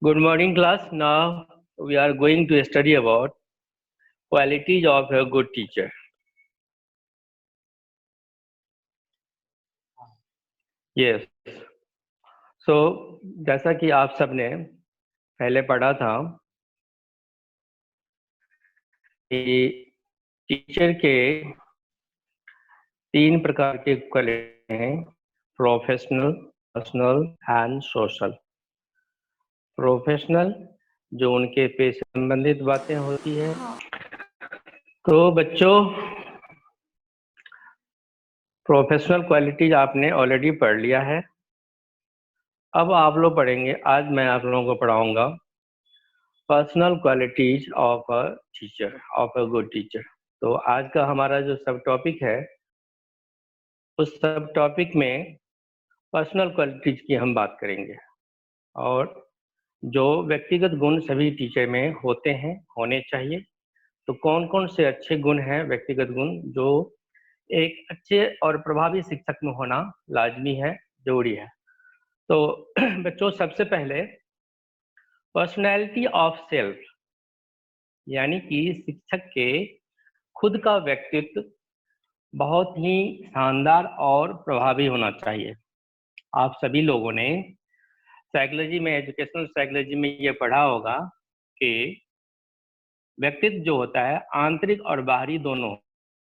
Good morning, class. Now we are going to study about qualities of a good teacher. Yes. So जैसा कि आप सबने पहले पढ़ा था कि टीचर के 3 प्रकार के क्वालिटी हैं: professional, personal and social. Professional जो उनके पेशे से संबंधित बातें होती है। तो बच्चों, प्रोफेशनल क्वालिटीज आपने ऑलरेडी पढ़ लिया है। अब आप लोग पढ़ेंगे, आज मैं आप लोगों को पढ़ाऊंगा personal qualities of a teacher, of a good teacher. तो आज का हमारा जो सब टॉपिक है, उस सब टॉपिक में पर्सनल क्वालिटीज की हम बात करेंगे और जो व्यक्तिगत गुण सभी टीचर में होते हैं, होने चाहिए। तो कौन कौन से अच्छे गुण हैं, व्यक्तिगत गुण, जो एक अच्छे और प्रभावी शिक्षक में होना लाजमी है, जरूरी है। तो बच्चों, सबसे पहले पर्सनैलिटी ऑफ सेल्फ, यानी कि शिक्षक के खुद का व्यक्तित्व बहुत ही शानदार और प्रभावी होना चाहिए। आप सभी लोगों ने साइकोलॉजी में, एजुकेशनल साइकोलॉजी में ये पढ़ा होगा कि व्यक्तित्व जो होता है आंतरिक और बाहरी दोनों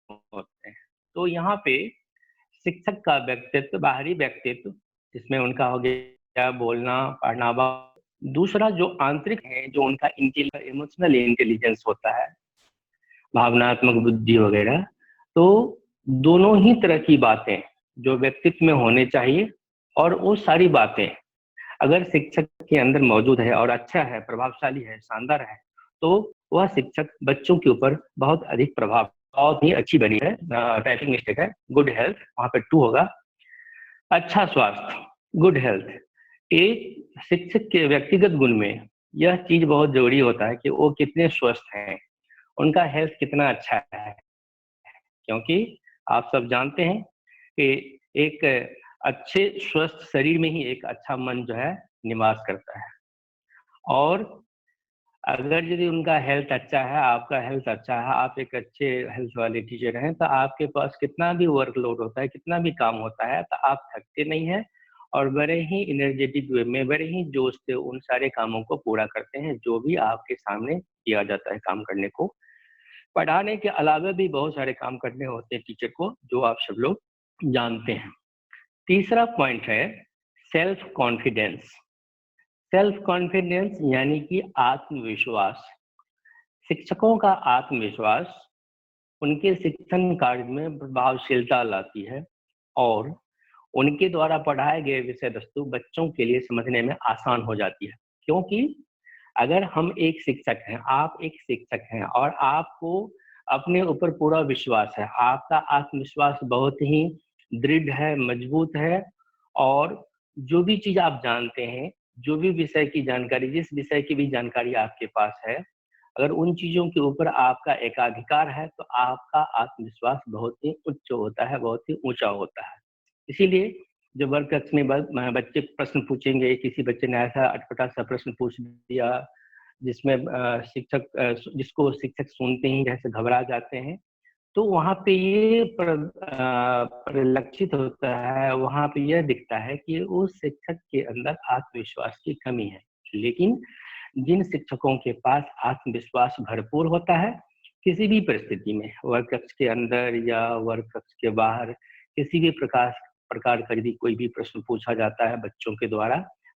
होते हैं। तो यहाँ पे शिक्षक का व्यक्तित्व, बाहरी व्यक्तित्व, जिसमें उनका हो गया बोलना, पढ़ना, दूसरा जो आंतरिक है, जो उनका इमोशनल इंटेलिजेंस होता है, भावनात्मक बुद्धि वगैरह। तो दोनों ही तरह की बातें जो व्यक्तित्व में होने चाहिए, और वो सारी बातें अगर शिक्षक के अंदर मौजूद है और अच्छा है, प्रभावशाली है, शानदार है, तो वह शिक्षक बच्चों के ऊपर बहुत अधिक प्रभाव, बहुत ही अच्छी बनी है। टाइपिंग मिस्टेक है, गुड हेल्थ, वहां पे 2 होगा। अच्छा स्वास्थ्य, गुड हेल्थ। एक शिक्षक के व्यक्तिगत गुण में यह चीज बहुत जरूरी होता है कि वो कितने स्वस्थ हैं, उनका हेल्थ कितना अच्छा है। क्योंकि आप सब जानते हैं कि एक अच्छे स्वस्थ शरीर में ही एक अच्छा मन जो है निवास करता है। और अगर यदि उनका हेल्थ अच्छा है, आपका हेल्थ अच्छा है, आप एक अच्छे हेल्थ वाले टीचर हैं, तो आपके पास कितना भी वर्कलोड होता है, कितना भी काम होता है, तो आप थकते नहीं हैं और बड़े ही एनर्जेटिक वे में, बड़े ही जोश से उन सारे कामों को पूरा करते हैं जो भी आपके सामने किया जाता है काम करने को। पढ़ाने के अलावा भी बहुत सारे काम करने होते हैं टीचर को, जो आप सब लोग जानते हैं। तीसरा पॉइंट है सेल्फ कॉन्फिडेंस। सेल्फ कॉन्फिडेंस यानी कि आत्मविश्वास। शिक्षकों का आत्मविश्वास उनके शिक्षण कार्य में प्रभावशीलता लाती है और उनके द्वारा पढ़ाए गए विषय वस्तु बच्चों के लिए समझने में आसान हो जाती है। क्योंकि अगर हम एक शिक्षक हैं, आप एक शिक्षक हैं और आपको अपने ऊपर पूरा विश्वास है, आपका आत्मविश्वास बहुत ही दृढ़ है, मजबूत है, और जो भी चीज आप जानते हैं, जो भी विषय की जानकारी, जिस विषय की भी जानकारी आपके पास है, अगर उन चीजों के ऊपर आपका एकाधिकार है, तो आपका आत्मविश्वास बहुत ही उच्च होता है, बहुत ही ऊंचा होता है। इसीलिए जब वर्ग कक्ष में बच्चे प्रश्न पूछेंगे, किसी बच्चे ने ऐसा अटपटा सा प्रश्न पूछ दिया जिसमें जिसको शिक्षक सुनते ही जैसे घबरा जाते हैं, तो वहाँ पे ये परिलक्षित होता है, वहाँ पे यह दिखता है कि उस शिक्षक के अंदर आत्मविश्वास की कमी है। लेकिन जिन शिक्षकों के पास आत्मविश्वास भरपूर होता है, किसी भी परिस्थिति में, वर्ग कक्ष के अंदर या वर्ग कक्ष के बाहर, किसी भी प्रकार का यदि कोई भी प्रश्न पूछा जाता है बच्चों के द्वारा,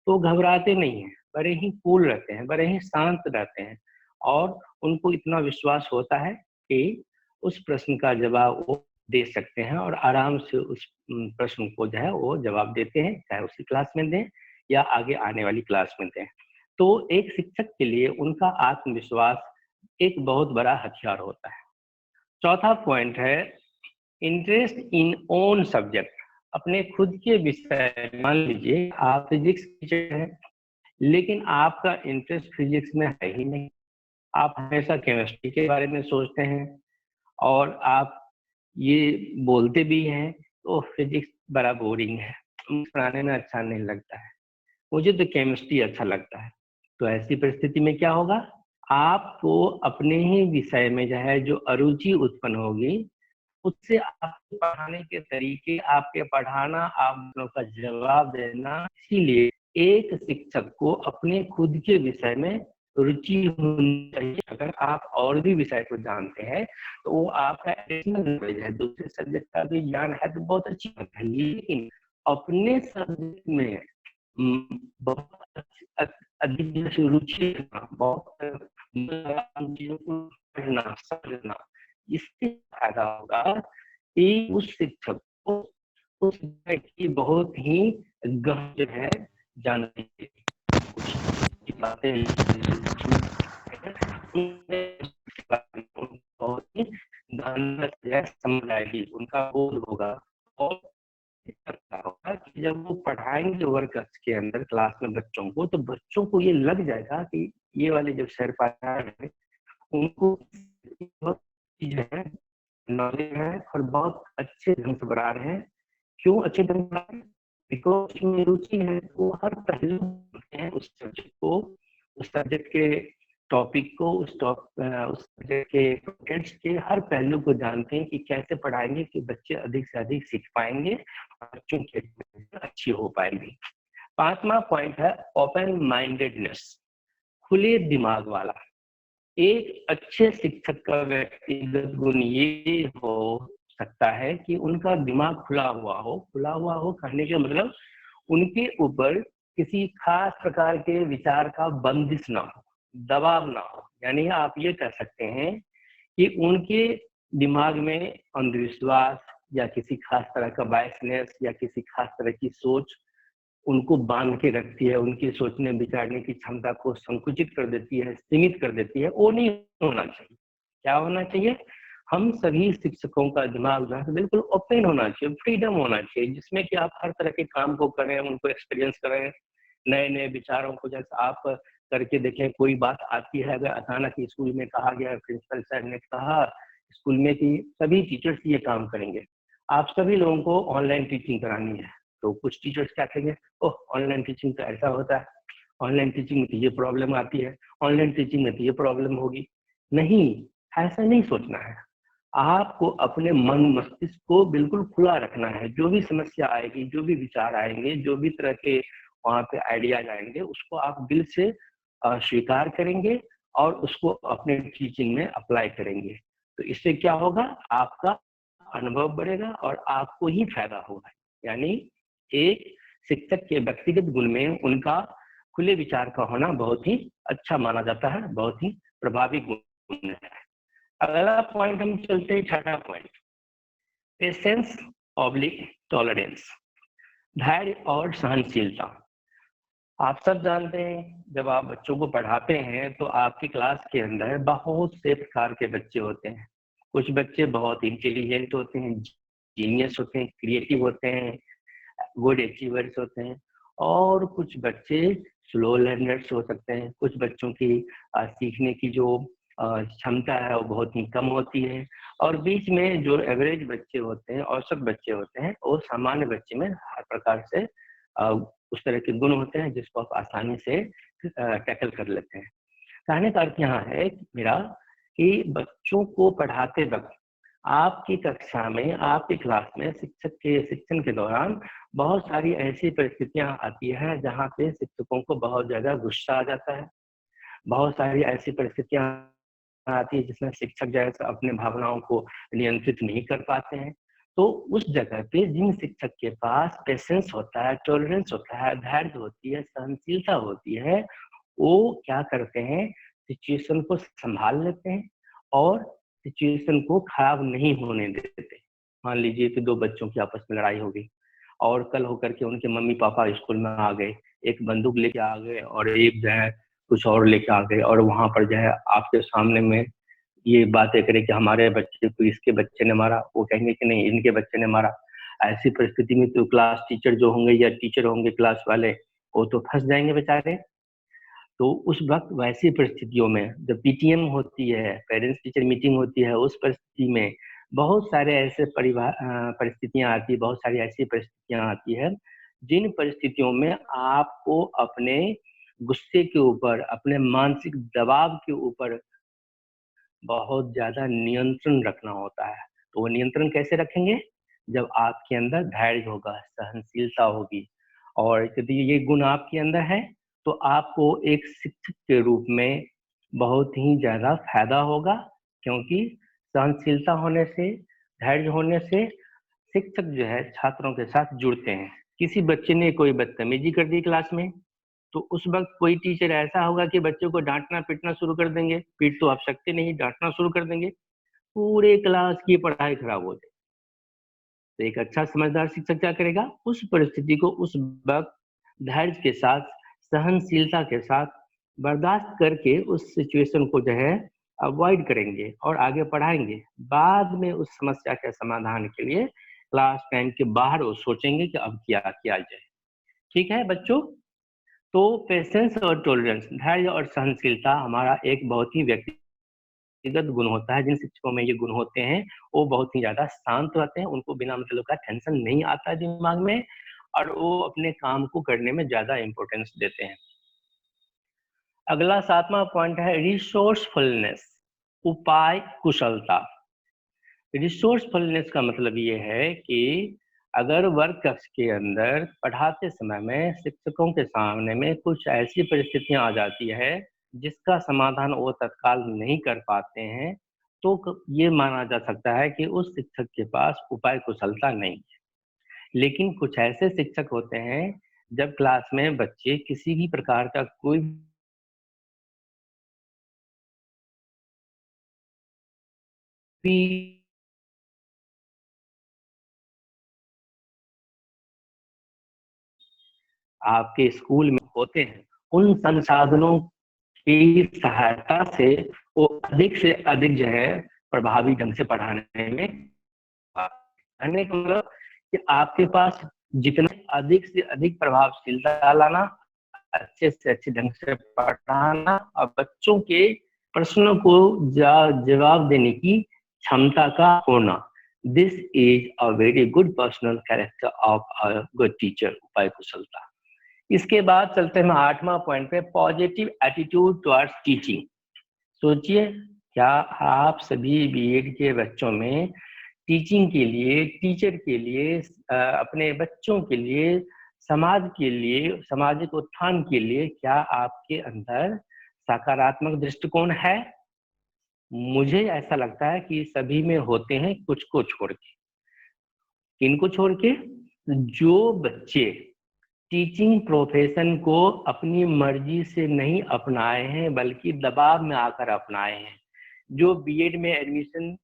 तो घबराते नहीं हैं, बड़े ही कूल रहते हैं, बड़े ही शांत रहते हैं, और उनको इतना विश्वास होता है कि उस प्रश्न का जवाब वो दे सकते हैं और आराम से उस प्रश्न को जो है वो जवाब देते हैं, चाहे उसी क्लास में दें या आगे आने वाली क्लास में दें। तो एक शिक्षक के लिए उनका आत्मविश्वास एक बहुत बड़ा हथियार होता है। चौथा पॉइंट है इंटरेस्ट इन ओन सब्जेक्ट। अपने खुद के विषय, मान लीजिए आप फिजिक्स टीचर हैं, लेकिन आपका इंटरेस्ट फिजिक्स में है ही नहीं, आप हमेशा केमिस्ट्री के बारे में सोचते हैं और आप ये बोलते भी हैं, तो फिजिक्स बड़ा बोरिंग है, पढ़ाने में अच्छा नहीं लगता है, मुझे तो केमिस्ट्री अच्छा लगता है। तो ऐसी परिस्थिति में क्या होगा, आपको अपने ही विषय में जो है जो अरुचि उत्पन्न होगी, उससे आपके पढ़ाने के तरीके, आपके पढ़ाना, आप लोगों का जवाब देना, इसीलिए एक शिक्षक को अपने खुद के विषय में रुचि होनी चाहिए। अगर आप और भी विषय को जानते हैं तो वो आपका एडिशनल नॉलेज है, दूसरे सब्जेक्ट का भी ज्ञान है तो बहुत अच्छी बात है, लेकिन अपने सब्जेक्ट में बहुत अधिक रुचि रखना, बहुत चीजों को पढ़ना समझना, इससे फायदा होगा कि उस शिक्षक को उस विषय की बहुत ही गहन जो है जानकारी कुछ बातें बहुत ही गहन समझ आएगी, उनका बोध होगा। और होगा कि जब वो पढ़ाएंगे वर्ग के अंदर क्लास में बच्चों को, तो बच्चों को ये लग जाएगा कि ये वाले जो सर पढ़ा रहे हैं उनको बहुत चीज है, नॉलेज है और बहुत अच्छे ढंग से पढ़ा रहे हैं। क्यों अच्छे ढंग से पढ़ा रहे हैं? बिकॉज उसमें रुचि है, वो हर पहलू हैं उस सब्जेक्ट को, उस सब्जेक्ट के टॉपिक को, उस सब्जेक्ट के स्टूडेंट्स के हर पहलू को जानते हैं कि कैसे पढ़ाएंगे कि बच्चे अधिक से अधिक सीख पाएंगे और बच्चों की अच्छी हो पाएंगी। 5वां पॉइंट है ओपन माइंडेडनेस, खुले दिमाग वाला। एक अच्छे शिक्षक का व्यक्तिगत गुण ये हो सकता है कि उनका दिमाग खुला हुआ हो। खुला हुआ हो कहने का मतलब उनके ऊपर किसी खास प्रकार के विचार का बंदिश ना हो, दबाव ना हो। यानी आप ये कह सकते हैं कि उनके दिमाग में अंधविश्वास या किसी खास तरह का बायसनेस या किसी खास तरह की सोच उनको बांध के रखती है, उनकी सोचने विचारने की क्षमता को संकुचित कर देती है, सीमित कर देती है, वो नहीं होना चाहिए। क्या होना चाहिए? हम सभी शिक्षकों का दिमाग जो है बिल्कुल ओपन होना चाहिए, फ्रीडम होना चाहिए, जिसमें कि आप हर तरह के काम को करें, उनको एक्सपीरियंस करें, नए नए विचारों को जैसे आप करके देखें। कोई बात आती है, अगर अचानक स्कूल में कहा गया, प्रिंसिपल सर ने कहा स्कूल में कि सभी टीचर्स ये काम करेंगे, आप सभी लोगों को ऑनलाइन टीचिंग करानी है, तो कुछ टीचर्स क्या कहेंगे, ओह ऑनलाइन टीचिंग तो ऐसा होता है, ऑनलाइन टीचिंग में तो ये प्रॉब्लम आती है, ऑनलाइन टीचिंग में तो ये प्रॉब्लम होगी। नहीं, ऐसा नहीं सोचना है। आपको अपने मन मस्तिष्क को बिल्कुल खुला रखना है। जो भी समस्या आएगी, जो भी विचार आएंगे, जो भी तरह के वहाँ पे आइडियाज आएंगे, उसको आप दिल से स्वीकार करेंगे और उसको अपने टीचिंग में अप्लाई करेंगे। तो इससे क्या होगा, आपका अनुभव बढ़ेगा और आपको ही फायदा होगा। यानी एक शिक्षक के व्यक्तिगत गुण में उनका खुले विचार का होना बहुत ही अच्छा माना जाता है, बहुत ही प्रभावी गुण है। अगला पॉइंट हम चलते हैं, 6वां पॉइंट, पेशेंस ऑब्लिक टॉलरेंस, धैर्य और सहनशीलता। आप सब जानते हैं जब आप बच्चों को पढ़ाते हैं तो आपकी क्लास के अंदर बहुत से प्रकार के बच्चे होते हैं। कुछ बच्चे बहुत इंटेलिजेंट होते हैं, जीनियस होते हैं, क्रिएटिव होते हैं, गुड अचीवर्स होते हैं, और कुछ बच्चे स्लो लर्नर्स हो सकते हैं। कुछ बच्चों की सीखने की जो क्षमता है वो बहुत ही कम होती है, और बीच में जो एवरेज बच्चे होते हैं, औसत बच्चे होते हैं, वो सामान्य बच्चे में हर प्रकार से उस तरह के गुण होते हैं जिसको आप आसानी से टैकल कर लेते हैं। कहने का अर्थ यहाँ है मेरा कि बच्चों को पढ़ाते वक्त आपकी कक्षा में, आपकी क्लास में शिक्षक के शिक्षण के दौरान बहुत सारी ऐसी परिस्थितियां आती है जहाँ पे शिक्षकों को बहुत ज्यादा गुस्सा आ जाता है। बहुत सारी ऐसी परिस्थितियां आती है जिसमें शिक्षक जो है अपने भावनाओं को नियंत्रित नहीं कर पाते हैं। तो उस जगह पे जिन शिक्षक के पास पेशेंस होता है, टॉलरेंस होता है, धैर्य होती है, सहनशीलता होती है, वो क्या करते हैं, सिचुएशन को संभाल लेते हैं और सिचुएशन को खराब नहीं होने देते। मान लीजिए कि दो बच्चों की आपस में लड़ाई हो गई और कल होकर के उनके मम्मी पापा स्कूल में आ गए, एक बंदूक लेके आ गए और एक जो है कुछ और लेके आ गए, और वहां पर जो है आपके सामने में ये बातें करें कि हमारे बच्चे को इसके बच्चे ने मारा, वो कहेंगे कि नहीं इनके बच्चे ने मारा। ऐसी परिस्थिति में तो क्लास टीचर जो होंगे या टीचर होंगे क्लास वाले, वो तो फंस जाएंगे बेचारे। तो उस वक्त वैसी परिस्थितियों में जब पीटीएम होती है, पेरेंट्स टीचर मीटिंग होती है, उस परिस्थिति में बहुत सारे ऐसे परिस्थितियां आती है, बहुत सारी ऐसी परिस्थितियां आती है जिन परिस्थितियों में आपको अपने गुस्से के ऊपर, अपने मानसिक दबाव के ऊपर बहुत ज़्यादा नियंत्रण रखना होता है। तो वो नियंत्रण कैसे रखेंगे? जब आपके अंदर धैर्य होगा, सहनशीलता होगी, और यदि ये गुण आपके अंदर है, तो आपको एक शिक्षक के रूप में बहुत ही ज़्यादा फ़ायदा होगा, क्योंकि सहनशीलता होने से, धैर्य होने से शिक्षक जो है छात्रों के साथ जुड़ते हैं। किसी बच्चे ने कोई बदतमीज़ी कर दी क्लास में, तो उस वक़्त कोई टीचर ऐसा होगा कि बच्चों को डाँटना-पीटना शुरू कर देंगे। पीट तो आप सकते नहीं, डाँटना शुरू कर देंगे, पूरे क्लास की पढ़ाई खराब हो जाएगी। तो एक अच्छा समझदार शिक्षक क्या करेगा? उस परिस्थिति को उस वक़्त धैर्य के साथ, सहनशीलता के साथ बर्दाश्त करके उस सिचुएशन को जो है अवॉइड करेंगे और आगे पढ़ाएँगे। बाद में उस समस्या के समाधान के लिए क्लास टाइम के बाहर वो सोचेंगे कि अब क्या किया जाए। ठीक है बच्चों? तो पेशेंस और टॉलरेंस, धैर्य और सहनशीलता हमारा एक बहुत ही व्यक्तिगत गुण होता है। जिन शिक्षकों में ये गुण होते हैं, वो बहुत ही ज़्यादा शांत रहते हैं, उनको बिना मतलब का टेंशन नहीं आता है दिमाग में, और वो अपने काम को करने में ज़्यादा इम्पोर्टेंस देते हैं। अगला 7वां पॉइंट है रिसोर्सफुलनेस, उपाय कुशलता। रिसोर्सफुलनेस का मतलब ये है कि अगर वर्ग कक्ष के अंदर पढ़ाते समय में शिक्षकों के सामने में कुछ ऐसी परिस्थितियां आ जाती है जिसका समाधान वो तत्काल नहीं कर पाते हैं, तो ये माना जा सकता है कि उस शिक्षक के पास उपाय कुशलता नहीं है। लेकिन कुछ ऐसे शिक्षक होते हैं, जब क्लास में बच्चे किसी भी प्रकार का कोई भी आपके स्कूल में होते हैं, उन संसाधनों की सहायता से वो अधिक से अधिक जो है प्रभावी ढंग से पढ़ाने में, कहने का मतलब कि आपके पास जितने अधिक से अधिक प्रभावशीलता लाना, अच्छे से अच्छे ढंग से पढ़ाना और बच्चों के प्रश्नों को जवाब देने की क्षमता का होना, this is a very good personal character of a good teacher, उपाय कुशलता। इसके बाद चलते हैं 8वां पॉइंट पे, पॉजिटिव एटीट्यूड टुवर्ड्स टीचिंग। सोचिए, क्या आप सभी बीएड के बच्चों में टीचिंग के लिए, टीचर के लिए, अपने बच्चों के लिए, समाज के लिए, सामाजिक उत्थान के लिए, क्या आपके अंदर सकारात्मक दृष्टिकोण है? मुझे ऐसा लगता है कि सभी में होते हैं, कुछ को छोड़ के। किनको छोड़ के? जो बच्चे टीचिंग प्रोफेशन को अपनी मर्जी से नहीं अपनाए हैं, बल्कि दबाव में आकर अपनाए हैं। जो बीएड में एडमिशन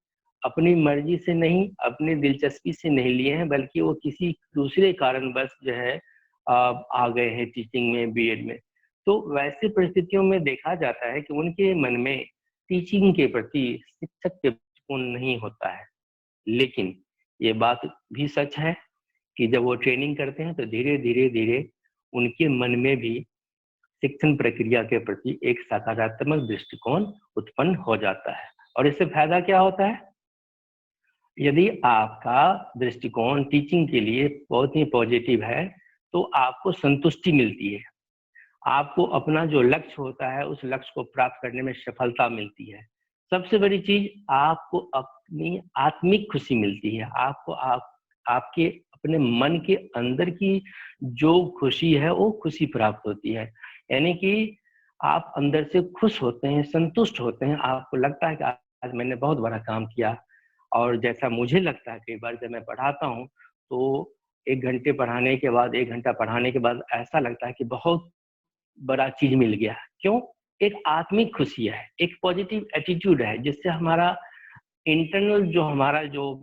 अपनी मर्जी से नहीं, अपनी दिलचस्पी से नहीं लिए हैं, बल्कि वो किसी दूसरे कारणवश जो है आ गए हैं टीचिंग में, बीएड में। तो वैसे परिस्थितियों में देखा जाता है कि उनके मन में टीचिंग के प्रति, शिक्षक के प्रति नहीं होता है। लेकिन ये बात भी सच है कि जब वो ट्रेनिंग करते हैं तो धीरे धीरे धीरे उनके मन में भी शिक्षण प्रक्रिया के प्रति एक सकारात्मक दृष्टिकोण उत्पन्न हो जाता है। और इससे फायदा क्या होता है? यदि आपका दृष्टिकोण टीचिंग के लिए बहुत ही पॉजिटिव है, तो आपको संतुष्टि मिलती है, आपको अपना जो लक्ष्य होता है उस लक्ष्य को प्राप्त करने में सफलता मिलती है। सबसे बड़ी चीज, आपको अपनी आत्मिक खुशी मिलती है, आपको आपके अपने मन के अंदर की जो खुशी है वो खुशी प्राप्त होती है। यानी कि आप अंदर से खुश होते हैं, संतुष्ट होते हैं, आपको लगता है कि आज मैंने बहुत बड़ा काम किया। और जैसा मुझे लगता है, कई बार जब मैं पढ़ाता हूँ तो 1 घंटे पढ़ाने के बाद, 1 घंटा पढ़ाने के बाद ऐसा लगता है कि बहुत बड़ा चीज मिल गया। क्यों? एक आत्मिक खुशी है, एक पॉजिटिव एटीट्यूड है, जिससे हमारा इंटरनल जो हमारा जो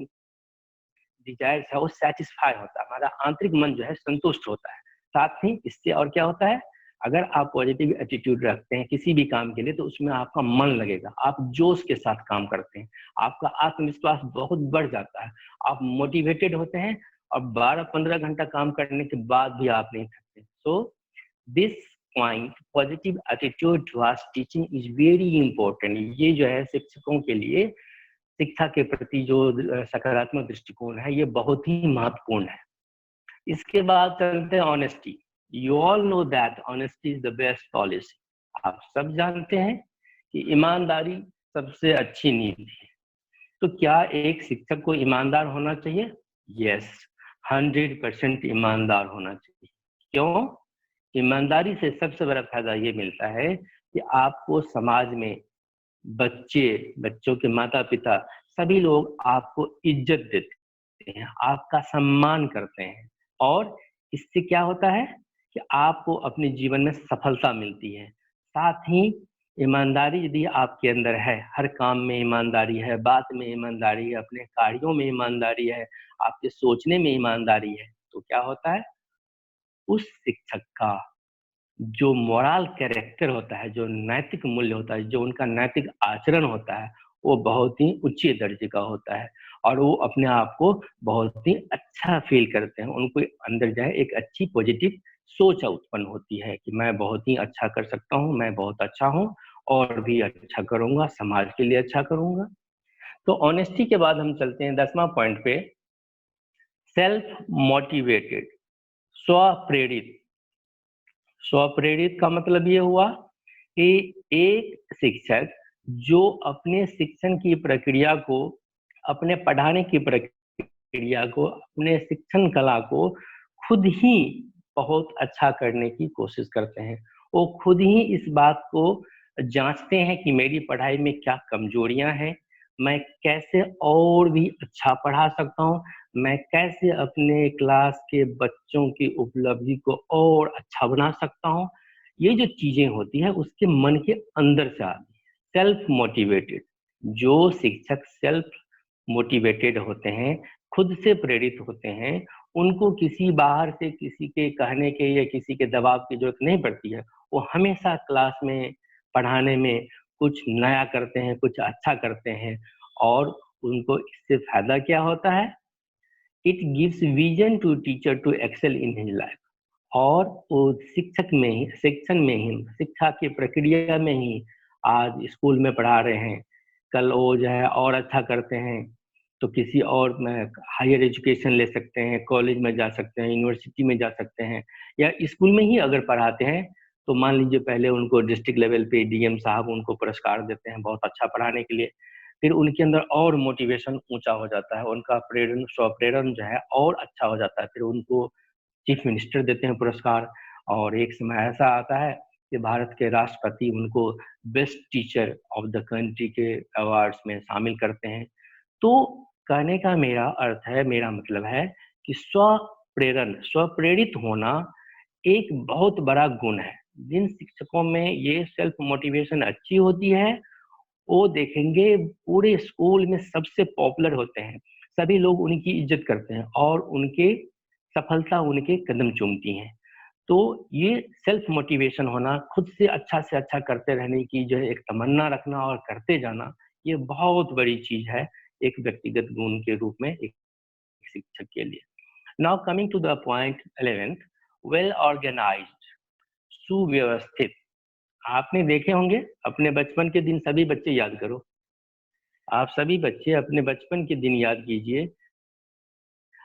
डिजायर्स है वो सेटिस्फाई होता है, हमारा आंतरिक मन जो है संतुष्ट होता है। साथ ही इससे और क्या होता है, अगर आप पॉजिटिव एटीट्यूड रखते हैं किसी भी काम के लिए, तो उसमें आपका मन लगेगा, आप जोश के साथ काम करते हैं, आपका आत्मविश्वास बहुत बढ़ जाता है, आप मोटिवेटेड होते हैं, और 12-15 घंटा काम करने के बाद भी आप नहीं थकते। So this point, positive attitude towards teaching is very important. ये जो है शिक्षकों के लिए शिक्षा के प्रति जो सकारात्मक दृष्टिकोण है, ये बहुत ही महत्वपूर्ण है। इसके बाद चलते हैं honesty. You all know that honesty is the best policy. आप सब जानते हैं कि ईमानदारी सबसे अच्छी नीति है। तो क्या एक शिक्षक को ईमानदार होना चाहिए? यस, 100% ईमानदार होना चाहिए। क्यों? ईमानदारी से सबसे बड़ा फायदा ये मिलता है कि आपको समाज में बच्चों के माता पिता सभी लोग आपको इज्जत देते हैं, आपका सम्मान करते हैं, और इससे क्या होता है कि आपको अपने जीवन में सफलता मिलती है। साथ ही ईमानदारी यदि आपके अंदर है, हर काम में ईमानदारी है, बात में ईमानदारी है, अपने कार्यों में ईमानदारी है, आपके सोचने में ईमानदारी है, तो क्या होता है, उस शिक्षक का जो मोरल कैरेक्टर होता है, जो नैतिक मूल्य होता है, जो उनका नैतिक आचरण होता है, वो बहुत ही उच्च दर्जे का होता है और वो अपने आप को बहुत ही अच्छा फील करते हैं। उनको अंदर जो है एक अच्छी पॉजिटिव सोच उत्पन्न होती है कि मैं बहुत ही अच्छा कर सकता हूँ, मैं बहुत अच्छा हूँ और भी अच्छा करूँगा, समाज के लिए अच्छा करूँगा। तो ऑनेस्टी के बाद हम चलते हैं 10वां पॉइंट पे, सेल्फ मोटिवेटेड, स्वप्रेरित। स्वप्रेरित का मतलब ये हुआ कि एक शिक्षक जो अपने शिक्षण की प्रक्रिया को, अपने पढ़ाने की प्रक्रिया को, अपने शिक्षण कला को खुद ही बहुत अच्छा करने की कोशिश करते हैं। वो खुद ही इस बात को जांचते हैं कि मेरी पढ़ाई में क्या कमजोरियां हैं, मैं कैसे और भी अच्छा पढ़ा सकता हूँ, मैं कैसे अपने क्लास के बच्चों की उपलब्धि को और अच्छा बना सकता हूँ। ये जो चीजें होती है उसके मन के अंदर से आती है। सेल्फ मोटिवेटेड, जो शिक्षक सेल्फ मोटिवेटेड होते हैं, खुद से प्रेरित होते हैं, उनको किसी बाहर से किसी के कहने के या किसी के दबाव की जरूरत नहीं पड़ती है। वो हमेशा क्लास में पढ़ाने में कुछ नया करते हैं, कुछ अच्छा करते हैं और उनको इससे फायदा क्या होता है, it gives vision to teacher to excel in his life. और वो शिक्षक में ही, शिक्षण में ही, शिक्षा की प्रक्रिया में ही, आज स्कूल में पढ़ा रहे हैं, कल वो जो है और अच्छा करते हैं तो किसी और में हायर एजुकेशन ले सकते हैं, कॉलेज में जा सकते हैं, यूनिवर्सिटी में जा सकते हैं, या स्कूल में ही अगर पढ़ाते हैं तो मान लीजिए पहले उनको डिस्ट्रिक्ट लेवल पे डीएम साहब उनको पुरस्कार देते हैं बहुत अच्छा पढ़ाने के लिए, फिर उनके अंदर और मोटिवेशन ऊंचा हो जाता है, उनका प्रेरण स्वप्रेरण जो है और अच्छा हो जाता है, फिर उनको चीफ मिनिस्टर देते हैं पुरस्कार। और एक समय ऐसा आता है कि भारत के राष्ट्रपति उनको best teacher of the country के अवार्ड्स में शामिल करते हैं। तो कहने का मेरा अर्थ है, मेरा मतलब है कि स्वप्रेरित होना एक बहुत बड़ा गुण है। जिन शिक्षकों में ये सेल्फ मोटिवेशन अच्छी होती है वो देखेंगे पूरे स्कूल में सबसे पॉपुलर होते हैं, सभी लोग उनकी इज्जत करते हैं और उनके सफलता उनके कदम चूमती हैं। तो ये सेल्फ मोटिवेशन होना, खुद से अच्छा करते रहने की जो है एक तमन्ना रखना और करते जाना, ये बहुत बड़ी चीज है एक व्यक्तिगत गुण के रूप में एक शिक्षक के लिए। Now coming to the point 11th, well organised, सुव्यवस्थित। आपने देखे होंगे अपने बचपन के दिन, सभी बच्चे याद करो, आप सभी बच्चे अपने बचपन के दिन याद कीजिए।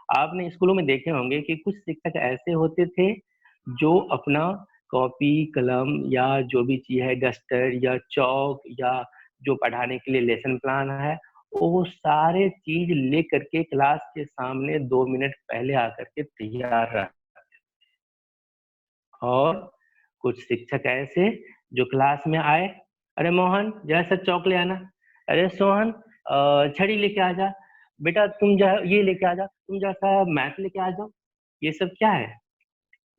आपने स्कूलों में देखे होंगे कि कुछ शिक्षक ऐसे होते थे जो अपना कॉपी कलम या जो भी चीज है, डस्टर या चौक या जो पढ़ाने के लिए लेसन प्लान है, वो सारे चीज ले करके क्लास के सामने 2 मिनट पहले आकर के तैयार रह। और कुछ शिक्षक ऐसे जो क्लास में आए, अरे मोहन जैसा चौक ले आना, अरे सोहन छड़ी लेके आ जा, बेटा तुम जा ये लेके आ जा, तुम जैसा मैथ लेके आ जाओ। ये सब क्या है?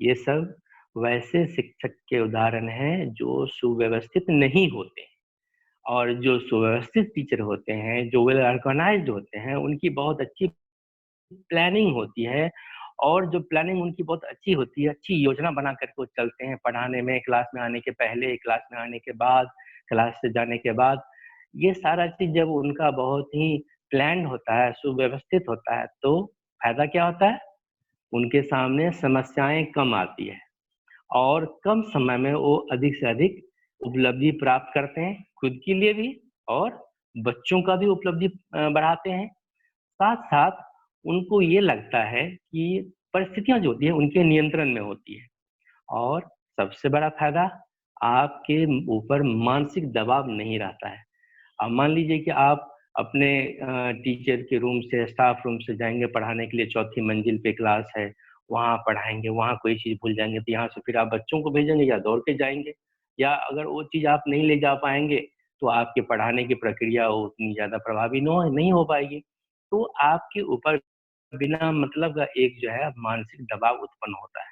ये सब वैसे शिक्षक के उदाहरण हैं जो सुव्यवस्थित नहीं होते। और जो सुव्यवस्थित टीचर होते हैं, जो वेल ऑर्गेनाइज्ड होते हैं, उनकी बहुत अच्छी प्लानिंग होती है। और जो प्लानिंग उनकी बहुत अच्छी होती है, अच्छी योजना बना करके वो चलते हैं पढ़ाने में, क्लास में आने के पहले, क्लास में आने के बाद, क्लास से जाने के बाद। ये सारा चीज जब उनका बहुत ही प्लान होता है, सुव्यवस्थित होता है, तो फायदा क्या होता है, उनके सामने समस्याएं कम आती है और कम समय में वो अधिक से अधिक उपलब्धि प्राप्त करते हैं, खुद के लिए भी और बच्चों का भी उपलब्धि बढ़ाते हैं। साथ साथ उनको ये लगता है कि परिस्थितियां जो होती है उनके नियंत्रण में होती है और सबसे बड़ा फायदा, आपके ऊपर मानसिक दबाव नहीं रहता है। अब मान लीजिए कि आप अपने टीचर के रूम से, स्टाफ रूम से जाएंगे पढ़ाने के लिए, चौथी मंजिल पे क्लास है, वहाँ पढ़ाएंगे, वहाँ कोई चीज़ भूल जाएंगे तो यहाँ से फिर आप बच्चों को भेजेंगे या दौड़ के जाएंगे, या अगर वो चीज़ आप नहीं ले जा पाएंगे तो आपके पढ़ाने की प्रक्रिया उतनी ज़्यादा प्रभावी नहीं हो पाएगी। तो आपके ऊपर बिना मतलब का एक जो है मानसिक दबाव उत्पन्न होता है।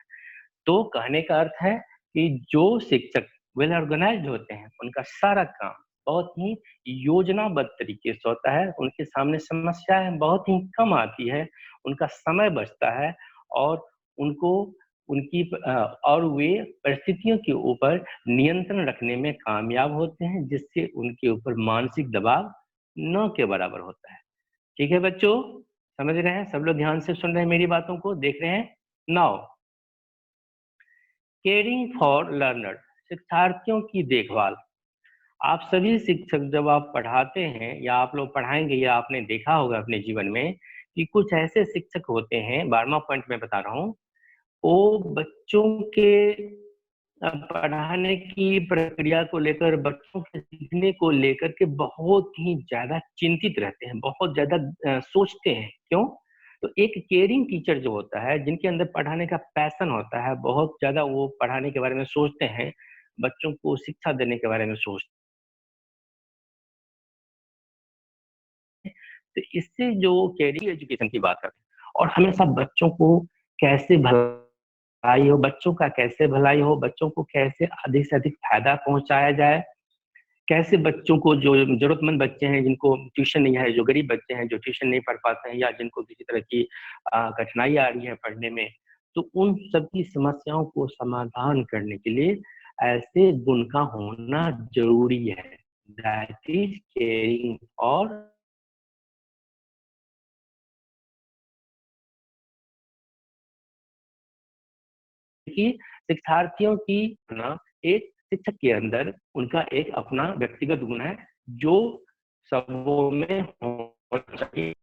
तो कहने का अर्थ है कि जो शिक्षक वेल ऑर्गेनाइज्ड होते हैं, उनका सारा काम बहुत ही योजनाबद्ध तरीके से होता है, उनके सामने समस्याएँ बहुत ही कम आती है, उनका समय बचता है और उनको और वे परिस्थितियों के ऊपर नियंत्रण रखने में कामयाब होते हैं, जिससे उनके ऊपर मानसिक दबाव न के बराबर होता है। ठीक है बच्चों, समझ रहे हैं? सब लोग ध्यान से सुन रहे हैं मेरी बातों को, देख रहे हैं? नाउ केयरिंग फॉर लर्नर, शिक्षार्थियों की देखभाल। आप सभी शिक्षक जब आप पढ़ाते हैं या आप लोग पढ़ाएंगे, या आपने देखा होगा अपने जीवन में कि कुछ ऐसे शिक्षक होते हैं, 12वां पॉइंट मैं बता रहा हूँ, वो बच्चों के पढ़ाने की प्रक्रिया को लेकर, बच्चों के सीखने को लेकर के बहुत ही ज़्यादा चिंतित रहते हैं, बहुत ज़्यादा सोचते हैं। क्यों? तो एक केयरिंग टीचर जो होता है, जिनके अंदर पढ़ाने का पैशन होता है, बहुत ज़्यादा वो पढ़ाने के बारे में सोचते हैं, बच्चों को शिक्षा देने के बारे में सोचते हैं। तो इससे जो केयरिंग एजुकेशन की बात करते हैं और हमेशा बच्चों को कैसे भलाई हो, बच्चों का कैसे भलाई हो, बच्चों को कैसे अधिक से अधिक फायदा पहुँचाया जाए, कैसे बच्चों को, जो ज़रूरतमंद बच्चे हैं, जिनको ट्यूशन नहीं है, जो गरीब बच्चे हैं, जो ट्यूशन नहीं पढ़ पाते हैं या जिनको किसी तरह की कठिनाई आ रही है पढ़ने में, तो उन सब की समस्याओं को समाधान करने के लिए ऐसे गुण का होना ज़रूरी है। दैट इज़ केयरिंग फॉर कि शिक्षार्थियों की ना एक शिक्षक के अंदर उनका एक अपना व्यक्तिगत गुण है, जो सबों में होना चाहिए।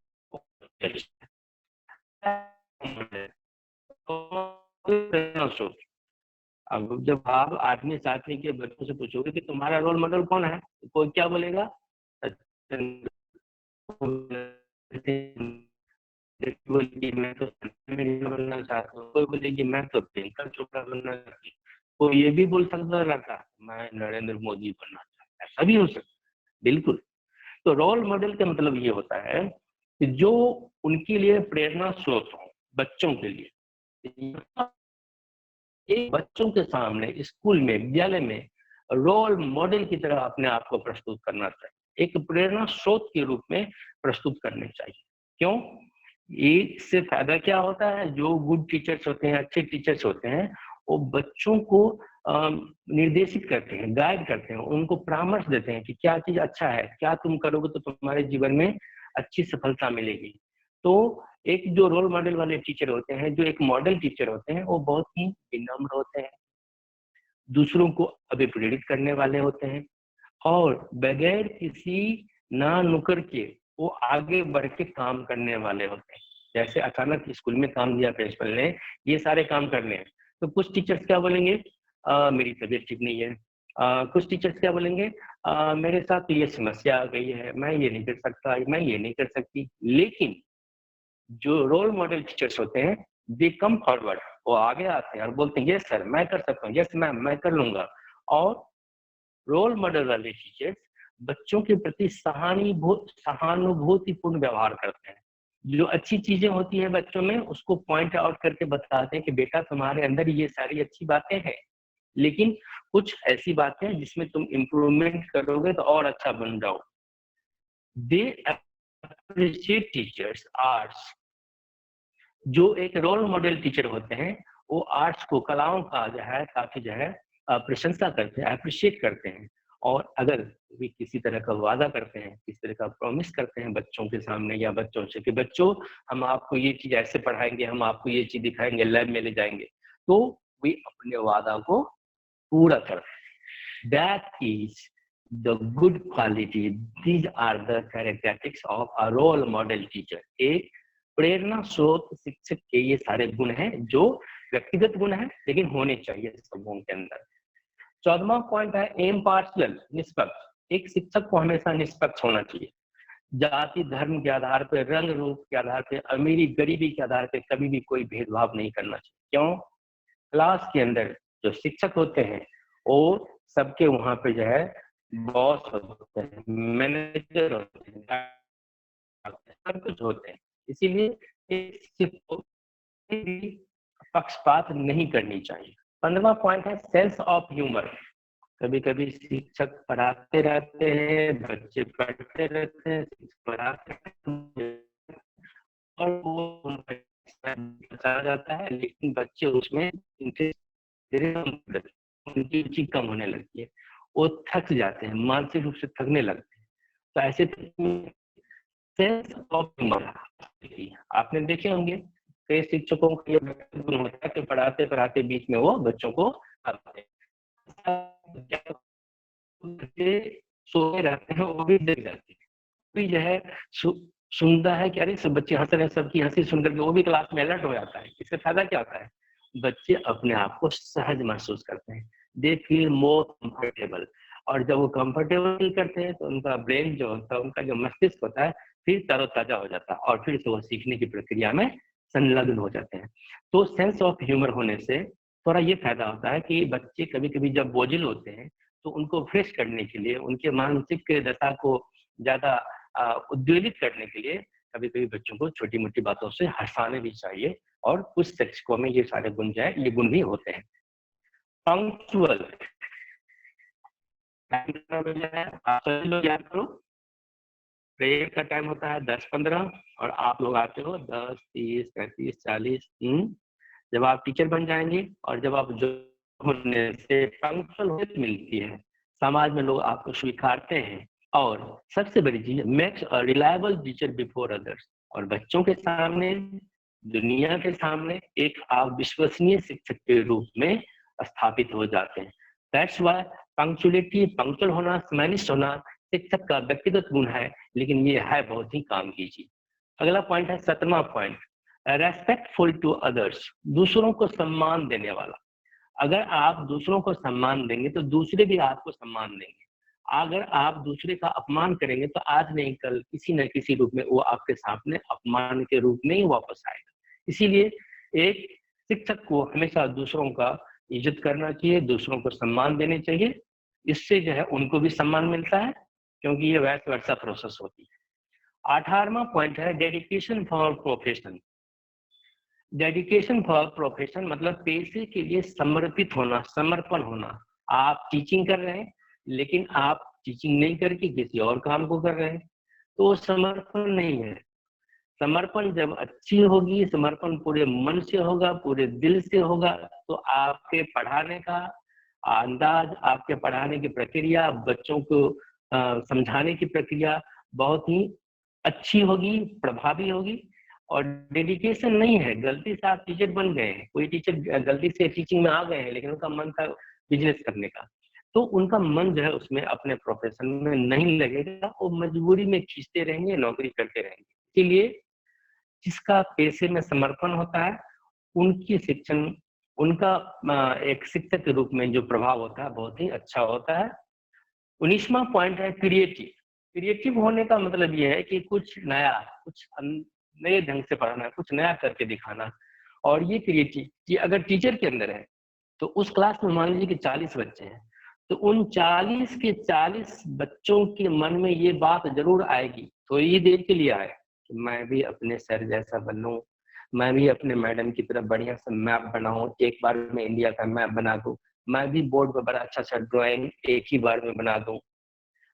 अब जब आप आठवीं सातवीं के बच्चों से पूछोगे कि तुम्हारा रोल मॉडल कौन है, तो कोई क्या बोलेगा? बोलेगी मैं तो बनना चाहता हूँ, कोई बोलेगी मैं तो प्रियंका चोपड़ा बनना चाहती हूँ, कोई ये भी बोल सकता रहता मैं नरेंद्र मोदी बनना चाहता हूँ, ऐसा भी हो सकता है। बिल्कुल। तो रोल मॉडल का मतलब ये होता है कि जो उनके लिए प्रेरणा स्रोत हो, बच्चों के लिए। एक बच्चों के सामने स्कूल में, विद्यालय में रोल मॉडल की तरह अपने आप को प्रस्तुत करना चाहिए, एक प्रेरणा स्रोत के रूप में प्रस्तुत करने चाहिए। क्यों? इससे फायदा क्या होता है? जो गुड टीचर्स होते हैं, अच्छे टीचर्स होते हैं, वो बच्चों को निर्देशित करते हैं, गाइड करते हैं, उनको परामर्श देते हैं कि क्या चीज अच्छा है, क्या तुम करोगे तो तुम्हारे जीवन में अच्छी सफलता मिलेगी। तो एक जो रोल मॉडल वाले टीचर होते हैं, जो एक मॉडल टीचर होते हैं, वो बहुत ही विनम्र होते हैं, दूसरों को अभिप्रेरित करने वाले होते हैं और बगैर किसी ना नुकर के वो आगे बढ़ के काम करने वाले होते हैं। जैसे अचानक स्कूल में काम दिया प्रिंसिपल ने, ये सारे काम करने हैं, तो कुछ टीचर्स क्या बोलेंगे? मेरी तबीयत ठीक नहीं है। कुछ टीचर्स क्या बोलेंगे? मेरे साथ तो ये समस्या आ गई है, मैं ये नहीं कर सकता, मैं ये नहीं कर सकती। लेकिन जो रोल मॉडल टीचर्स होते हैं, दे कम फॉरवर्ड, वो आगे आते हैं और बोलते हैं यस सर मैं कर सकता हूँ, यस मैम मैं कर लूंगा। और रोल मॉडल वाले टीचर्स बच्चों के प्रति सहानुभूतिपूर्ण व्यवहार करते हैं। जो अच्छी चीजें होती है बच्चों में, उसको पॉइंट आउट करके बताते हैं कि बेटा तुम्हारे अंदर ये सारी अच्छी बातें हैं, लेकिन कुछ ऐसी बातें हैं जिसमें तुम इम्प्रूवमेंट करोगे तो और अच्छा बन जाओ। They appreciate teachers arts. जो एक रोल मॉडल टीचर होते हैं, वो आर्ट्स को, कलाओं का जो है काफी जो है प्रशंसा करते हैं, अप्रिशिएट करते हैं। और अगर वे किसी तरह का वादा करते हैं, किसी तरह का प्रॉमिस करते हैं बच्चों के सामने या बच्चों से कि बच्चों हम आपको ये चीज ऐसे पढ़ाएंगे, हम आपको ये चीज दिखाएंगे, लैब में ले जाएंगे, तो वे अपने वादा को पूरा करते हैं। That is the good quality, these are the characteristics of a role model teacher. एक प्रेरणा स्रोत शिक्षक के ये सारे गुण हैं जो व्यक्तिगत गुण है लेकिन होने चाहिए सबों के अंदर। 14वां पॉइंट है इम्पार्शियल, निष्पक्ष। एक शिक्षक को हमेशा निष्पक्ष होना चाहिए। जाति धर्म के आधार पर, रंग रूप के आधार पर, अमीरी गरीबी के आधार पर कभी भी कोई भेदभाव नहीं करना चाहिए। क्यों? क्लास के अंदर जो शिक्षक होते हैं वो सबके वहां पे जो है बॉस होते हैं, मैनेजर होते हैं, सब कुछ होते हैं। इसीलिए एक शिक्षक को भी पक्षपात नहीं करनी चाहिए। 15वां पॉइंट है सेंस ऑफ ह्यूमर। कभी कभी शिक्षक पढ़ाते रहते हैं, बच्चे पढ़ते रहते हैं, शिक्षक पढ़ाते हैं और वो बचा जाता है, लेकिन बच्चे उसमें उनकी रुचि कम होने लगती है, वो थक जाते हैं, मानसिक रूप से थकने लगते हैं। तो ऐसे सेंस ऑफ ह्यूमर आपने देखे होंगे, कई शिक्षकों का ये गुण होता है कि पढ़ाते पढ़ाते बीच में वो बच्चों को सोए रहते हैं, वो भी देख जाते हैं, भी जो है सुनता है कि अरे सब बच्चे हंस रहे हैं, सबकी हंसी सुनकर के वो भी क्लास में अलर्ट हो जाता है। इससे फायदा क्या होता है? बच्चे अपने आप को सहज महसूस करते हैं, दे फील मोर कंफर्टेबल, और जब वो कंफर्टेबल फील करते हैं तो उनका ब्रेन जो होता है, उनका जो मस्तिष्क होता है, फिर तरोताजा हो जाता है और फिर से वो सीखने की प्रक्रिया में संलग्न हो जाते हैं। तो सेंस ऑफ ह्यूमर होने से थोड़ा ये फायदा होता है कि बच्चे कभी कभी जब बोझिल होते हैं तो उनको फ्रेश करने के लिए, उनके मानसिक दशा को ज्यादा उद्वेलित करने के लिए कभी कभी बच्चों को छोटी मोटी बातों से हंसाने भी चाहिए, और कुछ शिक्षकों में ये सारे गुण जो है ये गुण भी होते हैं। पंक्चुअल, आप सभी लोग याद करो, प्रेयर का टाइम होता है 10-15 और आप लोग आते हो 10, 30, 35, 40। जब आप टीचर बन जाएंगे और जब आप जो होने से पंक्चुअल मिलती है, समाज में लोग आपको स्वीकारते हैं, और सबसे बड़ी चीज makes a reliable teacher before others, और बच्चों के सामने, दुनिया के सामने एक आप विश्वसनीय शिक्षक के रूप में स्थापित हो जाते हैं। दैट्स व्हाई पंक्चुअलिटी, पंक्चुअल होना, स्मैनिस्ट होना शिक्षक का व्यक्तिगत गुण है, लेकिन ये है बहुत ही काम की चीज। अगला पॉइंट है 17वां पॉइंट, रेस्पेक्टफुल टू अदर्स, दूसरों को सम्मान देने वाला। अगर आप दूसरों को सम्मान देंगे तो दूसरे भी आपको सम्मान देंगे। अगर आप दूसरे का अपमान करेंगे तो आज नहीं कल किसी न किसी रूप में वो आपके सामने अपमान के रूप में ही वापस आएगा। इसीलिए एक शिक्षक को हमेशा दूसरों का इज्जत करना चाहिए, दूसरों को सम्मान देने चाहिए। इससे जो है उनको भी सम्मान मिलता है, क्योंकि ये वैस वर्षा प्रोसेस होती है। 18वां पॉइंट है dedication for profession. Dedication for profession मतलब पेशे के लिए समर्पित होना, समर्पण होना। आप टीचिंग कर रहे हैं लेकिन आप टीचिंग नहीं करके किसी और काम को कर रहे हैं, तो वो समर्पण नहीं है। समर्पण जब अच्छी होगी, समर्पण पूरे मन से होगा, पूरे दिल से होगा, तो आपके पढ़ाने का अंदाज, आपके पढ़ाने की प्रक्रिया, बच्चों को समझाने की प्रक्रिया बहुत ही अच्छी होगी, प्रभावी होगी। और डेडिकेशन नहीं है, गलती से आप टीचर बन गए हैं, कोई टीचर गलती से टीचिंग में आ गए हैं लेकिन उनका मन था बिजनेस करने का, तो उनका मन जो है उसमें अपने प्रोफेशन में नहीं लगेगा, वो मजबूरी में खींचते रहेंगे, नौकरी करते रहेंगे। इसीलिए जिसका पेशे में समर्पण होता है, उनकी शिक्षण, उनका एक शिक्षक के रूप में जो प्रभाव होता है बहुत ही अच्छा होता है। 19वां पॉइंट है क्रिएटिव। क्रिएटिव होने का मतलब ये है कि कुछ नया, कुछ नए ढंग से पढ़ाना, कुछ नया करके दिखाना। और ये क्रिएटिविटी अगर टीचर के अंदर है तो उस क्लास में मान लीजिए कि 40 बच्चे हैं, तो उन 40 के 40 बच्चों के मन में ये बात जरूर आएगी, थोड़ी ही देर के लिए आए, कि मैं भी अपने सर जैसा बनूं, मैं भी अपने मैडम की तरह बढ़िया सा मैप बनाऊं, एक बार में इंडिया का मैप बना दूं, मैं भी बोर्ड पर बड़ा अच्छा सा ड्राइंग एक ही बार में बना दूं,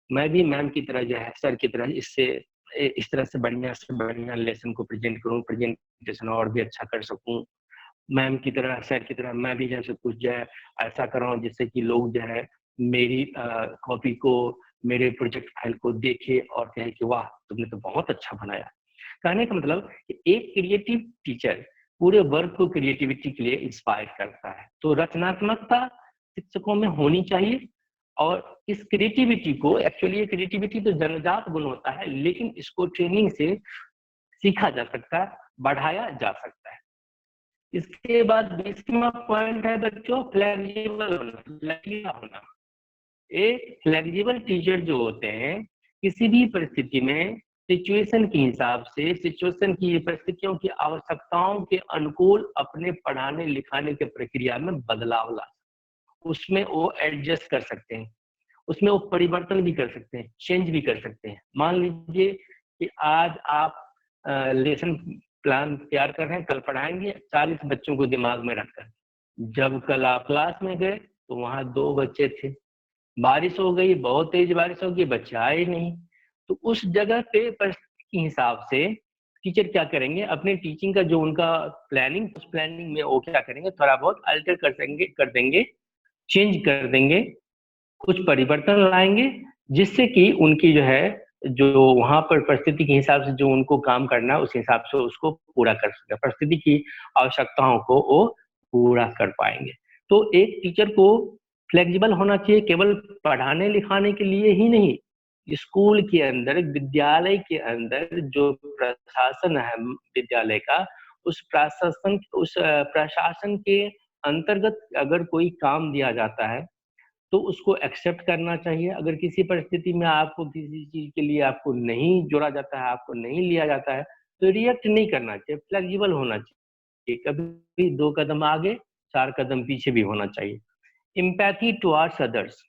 मैं भी मैम की तरह जो है, सर की तरह इस तरह से बढ़िया लेसन को प्रेजेंट करूं, प्रेजेंटेशन और भी अच्छा कर सकूं, मैम की तरह, सर की तरह मैं भी जैसे कुछ जो है ऐसा कर रहा हूँ जिससे कि लोग जो है मेरी कॉपी को, मेरे प्रोजेक्ट फाइल को देखे और कहे कि वाह तुमने तो बहुत अच्छा बनाया। कहने का मतलब कि एक क्रिएटिव टीचर पूरे वर्ग को क्रिएटिविटी के लिए इंस्पायर करता है। तो रचनात्मकता शिक्षकों में होनी चाहिए, और इस क्रिएटिविटी को, एक्चुअली ये क्रिएटिविटी तो जन्मजात गुण होता है, लेकिन इसको ट्रेनिंग से सीखा जा सकता है, बढ़ाया जा सकता है। इसके बाद 20वां पॉइंट है बच्चों फ्लेक्सिबल होना। एक फ्लेक्सिबल टीचर जो होते हैं किसी भी परिस्थिति में सिचुएशन के हिसाब से, सिचुएशन की परिस्थितियों की आवश्यकताओं के अनुकूल अपने पढ़ाने लिखाने के प्रक्रिया में बदलाव ला, उसमें वो एडजस्ट कर सकते हैं, उसमें वो परिवर्तन भी कर सकते हैं, चेंज भी कर सकते हैं। मान लीजिए कि आज आप लेसन प्लान तैयार कर रहे हैं, कल पढ़ाएंगे 40 बच्चों को दिमाग में रखकर। जब कल आप क्लास में गए तो वहां 2 बच्चे थे, बारिश हो गई, बहुत तेज बारिश हो गई, बच्चे आए नहीं। तो उस जगह पे परिस्थिति के हिसाब से टीचर क्या करेंगे, अपने टीचिंग का जो उनका प्लानिंग, उस प्लानिंग में वो क्या करेंगे, थोड़ा बहुत अल्टर कर देंगे, चेंज कर देंगे, कुछ परिवर्तन लाएंगे, जिससे कि उनकी जो है, जो वहां पर परिस्थिति के हिसाब से जो उनको काम करना है उस हिसाब से उसको पूरा कर सके, परिस्थिति की आवश्यकताओं को वो पूरा कर पाएंगे। तो एक टीचर को फ्लेक्सिबल होना चाहिए, केवल पढ़ाने लिखाने के लिए ही नहीं, स्कूल के अंदर, विद्यालय के अंदर जो प्रशासन है विद्यालय का, उस प्रशासन के अंतर्गत अगर कोई काम दिया जाता है तो उसको एक्सेप्ट करना चाहिए। अगर किसी परिस्थिति में आपको किसी चीज के लिए आपको नहीं जोड़ा जाता है, आपको नहीं लिया जाता है, तो रिएक्ट नहीं करना चाहिए, फ्लेक्सिबल होना चाहिए, कभी 2 कदम आगे 4 कदम पीछे भी होना चाहिए। एम्पैथी टुवर्ड्स अदर्स,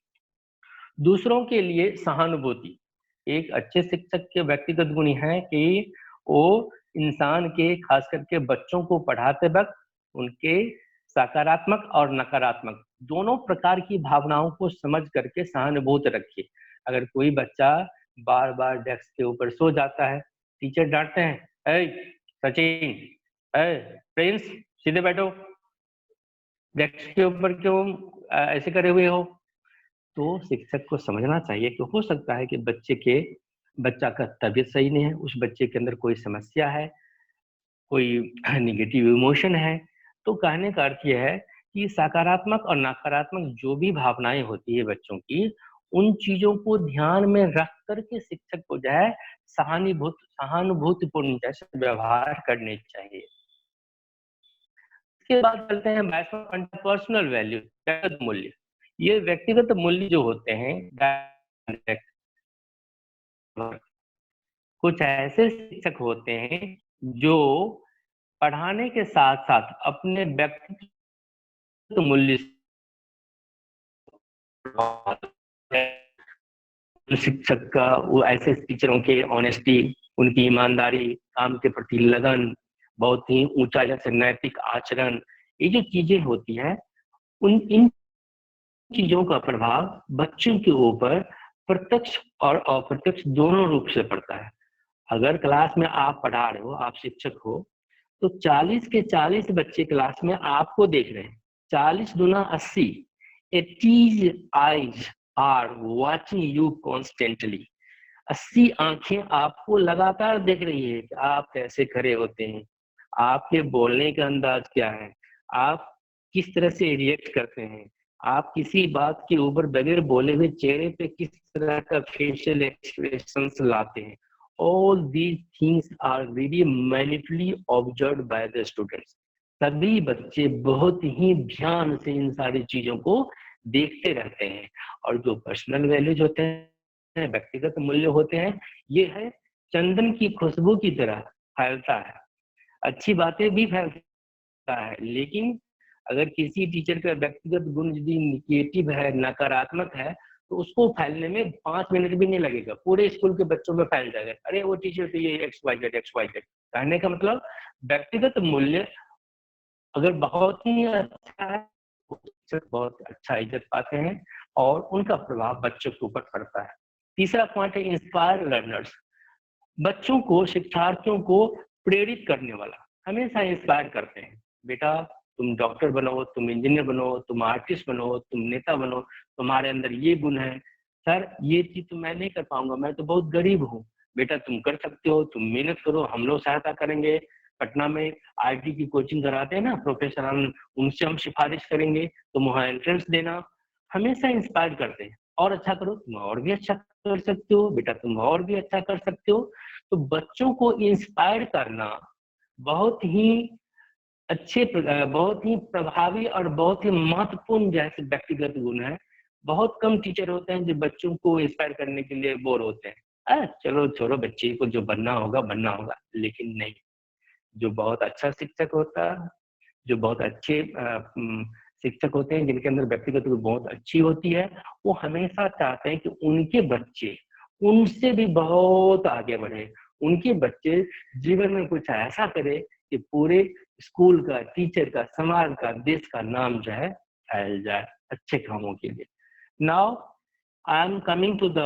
दूसरों के लिए सहानुभूति एक अच्छे शिक्षक के व्यक्तिगत गुण है कि वो इंसान के, खास करके बच्चों को पढ़ाते वक्त उनके सकारात्मक और नकारात्मक दोनों प्रकार की भावनाओं को समझ करके सहानुभूति रखिए। अगर कोई बच्चा बार बार डेस्क के ऊपर सो जाता है, टीचर डांटते हैं, ऐ सचिन, ऐ प्रिंस, सीधे बैठो, डेस्क के ऊपर क्यों ऐसे करे हुए हो। तो शिक्षक को समझना चाहिए कि हो सकता है कि बच्चा का तबीयत सही नहीं है, उस बच्चे के अंदर कोई समस्या है, कोई नेगेटिव इमोशन है। तो कहने का अर्थ यह है कि सकारात्मक और नकारात्मक जो भी भावनाएं होती है बच्चों की, उन चीजों को ध्यान में रख करके शिक्षक को जो है सहानुभूतिपूर्ण जैसे व्यवहार करने चाहिए। इसके बाद चलते हैं पर्सनल वैल्यू, व्यक्तिगत मूल्य। ये व्यक्तिगत मूल्य जो होते हैं, कुछ ऐसे शिक्षक होते हैं जो पढ़ाने के साथ साथ अपने व्यक्तिगत मूल्य, शिक्षक का वो ऐसे टीचरों के ऑनेस्टी, उनकी ईमानदारी, काम के प्रति लगन, बहुत ही ऊंचा जैसे नैतिक आचरण, ये जो चीजें होती है, इन चीजों का प्रभाव बच्चों के ऊपर प्रत्यक्ष और अप्रत्यक्ष दोनों रूप से पड़ता है। अगर क्लास में आप पढ़ा रहे हो, आप शिक्षक हो, तो 40 के 40 बच्चे क्लास में आपको देख रहे हैं, 40 दूना 80, 80 eyes are watching you constantly। 80 आंखें आपको लगातार देख रही है कि आप कैसे खड़े होते हैं, आपके बोलने का अंदाज क्या है, आप किस तरह से रिएक्ट करते हैं, आप किसी बात के ऊपर बगैर बोले हुए चेहरे पे किस तरह का फेशियल एक्सप्रेशंस लाते हैं। All these things are very minutely observed by the students। सभी बच्चे बहुत ही ध्यान से इन सारी चीजों को देखते रहते हैं। और जो पर्सनल वैल्यूज होते हैं, व्यक्तिगत मूल्य होते हैं, ये है चंदन की खुशबू की तरह फैलता है, अच्छी बातें भी फैलता है, लेकिन अगर किसी टीचर का व्यक्तिगत गुण यदि निगेटिव है, नकारात्मक है, तो उसको फैलने में 5 मिनट भी नहीं लगेगा, पूरे स्कूल के बच्चों में फैल जाएगा। अरे वो टीचर तो ये XYZ। कहने का मतलब व्यक्तिगत मूल्य अगर बहुत ही अच्छा है तो टीचर बहुत अच्छा इज्जत पाते हैं और उनका प्रभाव बच्चों के ऊपर पड़ता है। तीसरा पॉइंट है इंस्पायर लर्नर्स, बच्चों को, शिक्षार्थियों को प्रेरित करने वाला, हमेशा इंस्पायर करते हैं। बेटा तुम डॉक्टर बनो, तुम इंजीनियर बनो, तुम आर्टिस्ट बनो, तुम नेता बनो, तुम्हारे अंदर ये गुण है। सर ये चीज तो मैं नहीं कर पाऊंगा, मैं तो बहुत गरीब हूँ। बेटा तुम कर सकते हो, तुम मेहनत करो, हम लोग सहायता करेंगे। पटना में IT की कोचिंग कराते हैं ना प्रोफेसर, उनसे हम सिफारिश करेंगे, तुम वहाँ एंट्रेंस देना। हमेशा इंस्पायर करते हैं, और अच्छा करो, तुम और भी अच्छा कर सकते हो, बेटा तुम और भी अच्छा कर सकते हो। तो बच्चों को इंस्पायर करना बहुत ही बहुत ही प्रभावी और बहुत ही महत्वपूर्ण जैसे व्यक्तिगत गुण है। बहुत कम टीचर होते हैं जो बच्चों को इंस्पायर करने के लिए बोर होते हैं। चलो छोड़ो, बच्चे को जो बनना होगा बनना होगा। लेकिन नहीं, जो बहुत अच्छा शिक्षक होता है, जो बहुत अच्छे शिक्षक होते हैं जिनके अंदर व्यक्तिगत गुण बहुत अच्छी होती है, वो हमेशा चाहते हैं कि उनके बच्चे उनसे भी बहुत आगे बढ़े। उनके बच्चे जीवन में कुछ ऐसा करे कि पूरे स्कूल का, टीचर का, समाज का, देश का नाम जो है फैल जाए अच्छे कामों के लिए। Now I am coming to the